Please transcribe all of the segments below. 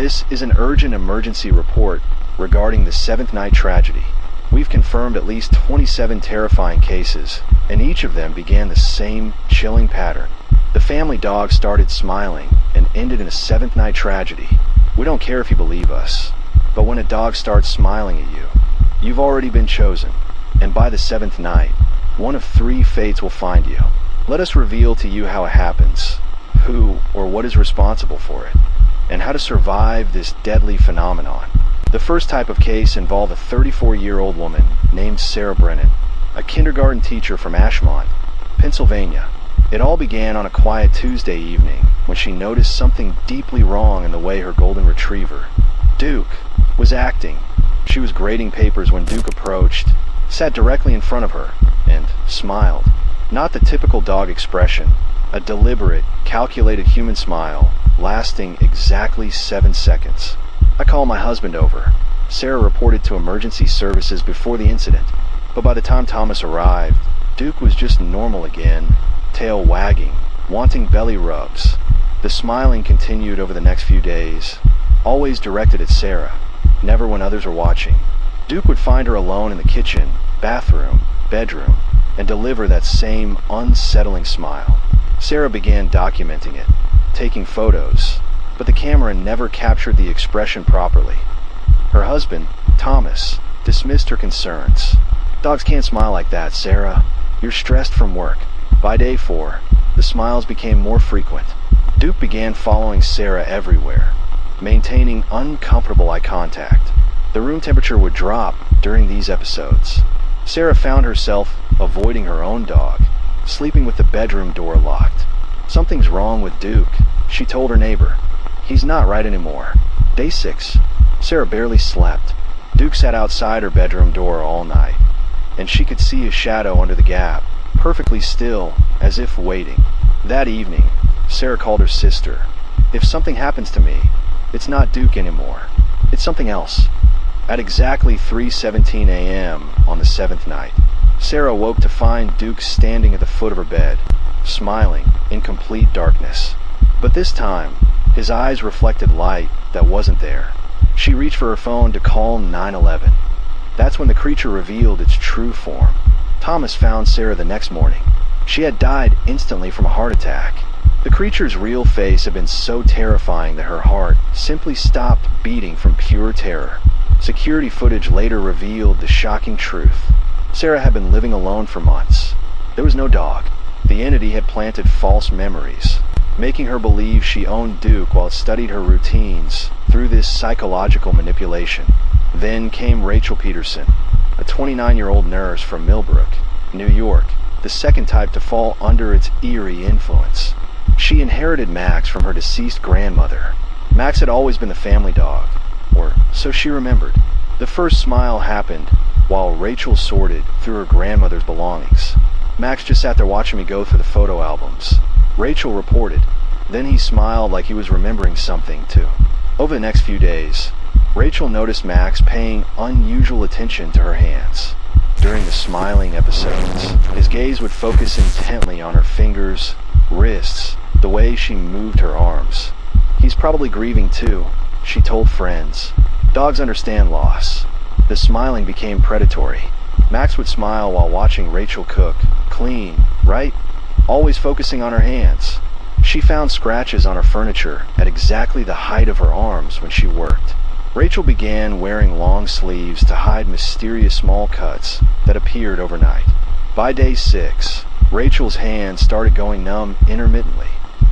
This is an urgent emergency report regarding the seventh night tragedy. We've confirmed at least 27 terrifying cases, and each of them began the same chilling pattern. The family dog started smiling and ended in a seventh night tragedy. We don't care if you believe us, but when a dog starts smiling at you, you've already been chosen, and by the seventh night, one of three fates will find you. Let us reveal to you how it happens, who or what is responsible for it, and how to survive this deadly phenomenon. The first type of case involved a 34-year-old woman named Sarah Brennan, a kindergarten teacher from Ashmont, Pennsylvania. It all began on a quiet Tuesday evening when she noticed something deeply wrong in the way her golden retriever, Duke, was acting. She was grading papers when Duke approached, sat directly in front of her, and smiled. Not the typical dog expression, a deliberate, calculated human smile, lasting exactly 7 seconds. I called my husband over. Sarah reported to emergency services before the incident, but by the time Thomas arrived, Duke was just normal again, tail wagging, wanting belly rubs. The smiling continued over the next few days, always directed at Sarah, never when others were watching. Duke would find her alone in the kitchen, bathroom, bedroom, and deliver that same unsettling smile. Sarah began documenting it, taking photos, but the camera never captured the expression properly. Her husband, Thomas, dismissed her concerns. "Dogs can't smile like that, Sarah. You're stressed from work." By day 4, the smiles became more frequent. Duke began following Sarah everywhere, maintaining uncomfortable eye contact. The room temperature would drop during these episodes. Sarah found herself avoiding her own dog, sleeping with the bedroom door locked. "Something's wrong with Duke," she told her neighbor. "He's not right anymore." Day 6, Sarah barely slept. Duke sat outside her bedroom door all night, and she could see his shadow under the gap, perfectly still, as if waiting. That evening, Sarah called her sister. "If something happens to me, it's not Duke anymore. It's something else." At exactly 3:17 a.m. on the 7th night, Sarah woke to find Duke standing at the foot of her bed, smiling in complete darkness. But this time, his eyes reflected light that wasn't there. She reached for her phone to call 911. That's when the creature revealed its true form. Thomas found Sarah the next morning. She had died instantly from a heart attack. The creature's real face had been so terrifying that her heart simply stopped beating from pure terror. Security footage later revealed the shocking truth. Sarah had been living alone for months. There was no dog. The entity had planted false memories, making her believe she owned Duke while it studied her routines through this psychological manipulation. Then came Rachel Peterson, a 29-year-old nurse from Millbrook, New York, the second type to fall under its eerie influence. She inherited Max from her deceased grandmother. Max had always been the family dog, or so she remembered. The first smile happened while Rachel sorted through her grandmother's belongings. "Max just sat there watching me go through the photo albums," Rachel reported. Then he smiled like he was remembering something, too. Over the next few days, Rachel noticed Max paying unusual attention to her hands. During the smiling episodes, his gaze would focus intently on her fingers, wrists, the way she moved her arms. "He's probably grieving too," she told friends. Dogs understand loss. The smiling became predatory. Max would smile while watching Rachel cook, clean, right? Always focusing on her hands. She found scratches on her furniture at exactly the height of her arms when she worked. Rachel began wearing long sleeves to hide mysterious small cuts that appeared overnight. By day 6, Rachel's hands started going numb intermittently.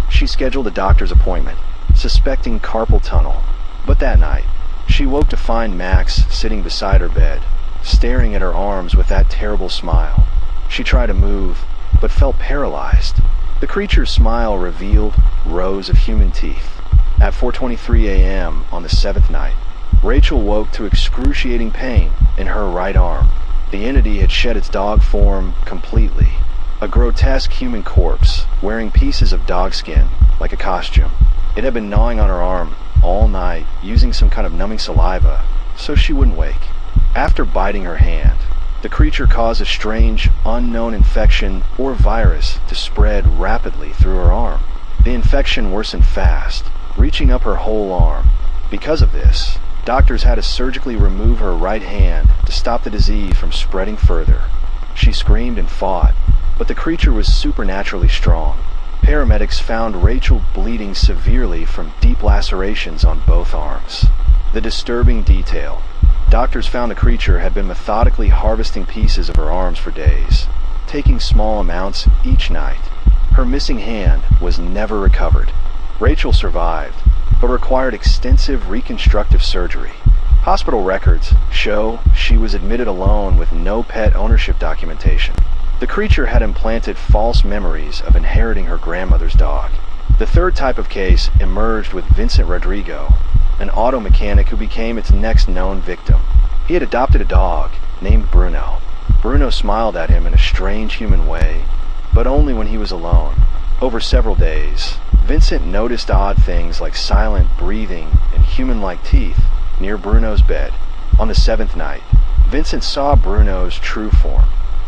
She scheduled a doctor's appointment, suspecting carpal tunnel. But that night, she woke to find Max sitting beside her bed, staring at her arms with that terrible smile. She tried to move, but felt paralyzed. The creature's smile revealed rows of human teeth. At 4:23 a.m. on the 7th night, Rachel woke to excruciating pain in her right arm. The entity had shed its dog form completely. A grotesque human corpse, wearing pieces of dog skin, like a costume. It had been gnawing on her arm all night, using some kind of numbing saliva, so she wouldn't wake. After biting her hand, the creature caused a strange, unknown infection or virus to spread rapidly through her arm. The infection worsened fast, reaching up her whole arm. Because of this, doctors had to surgically remove her right hand to stop the disease from spreading further. She screamed and fought, but the creature was supernaturally strong. Paramedics found Rachel bleeding severely from deep lacerations on both arms. The disturbing detail: doctors found the creature had been methodically harvesting pieces of her arms for days, taking small amounts each night. Her missing hand was never recovered. Rachel survived, but required extensive reconstructive surgery. Hospital records show she was admitted alone with no pet ownership documentation. The creature had implanted false memories of inheriting her grandmother's dog. The third type of case emerged with Vincent Rodrigo, an auto mechanic who became its next known victim. He had adopted a dog named Bruno. Bruno smiled at him in a strange human way, but only when he was alone. Over several days, Vincent noticed odd things like silent breathing and human-like teeth near Bruno's bed. On the seventh night, Vincent saw Bruno's true form,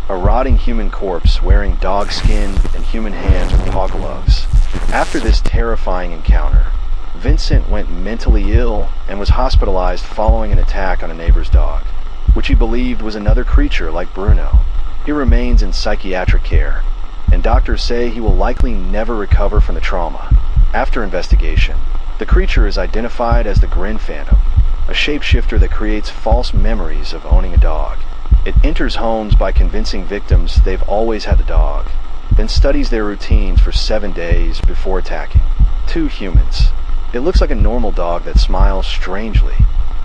a rotting human corpse wearing dog skin and human hands with paw gloves. After this terrifying encounter, Vincent went mentally ill and was hospitalized following an attack on a neighbor's dog, which he believed was another creature like Bruno. He remains in psychiatric care, and doctors say he will likely never recover from the trauma. After investigation, the creature is identified as the Grin Phantom, a shapeshifter that creates false memories of owning a dog. It enters homes by convincing victims they've always had the dog, then studies their routines for 7 days before attacking. 2 humans. It looks like a normal dog that smiles strangely.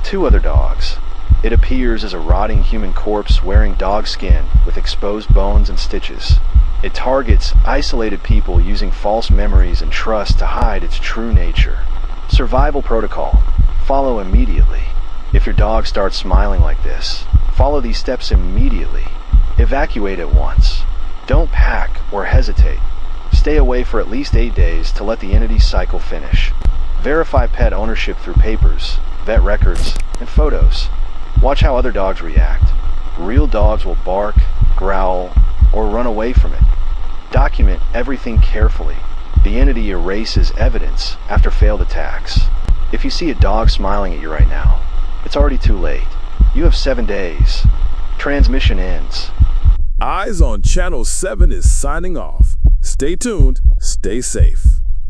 2 other dogs. It appears as a rotting human corpse wearing dog skin with exposed bones and stitches. It targets isolated people using false memories and trust to hide its true nature. Survival protocol. Follow immediately. If your dog starts smiling like this, follow these steps immediately. Evacuate at once. Don't pack or hesitate. Stay away for at least 8 days to let the entity cycle finish. Verify pet ownership through papers, vet records, and photos. Watch how other dogs react. Real dogs will bark, growl, or run away from it. Document everything carefully. The entity erases evidence after failed attacks. If you see a dog smiling at you right now, it's already too late. You have 7 days. Transmission ends. Eyes on Channel 7 is signing off. Stay tuned, stay safe.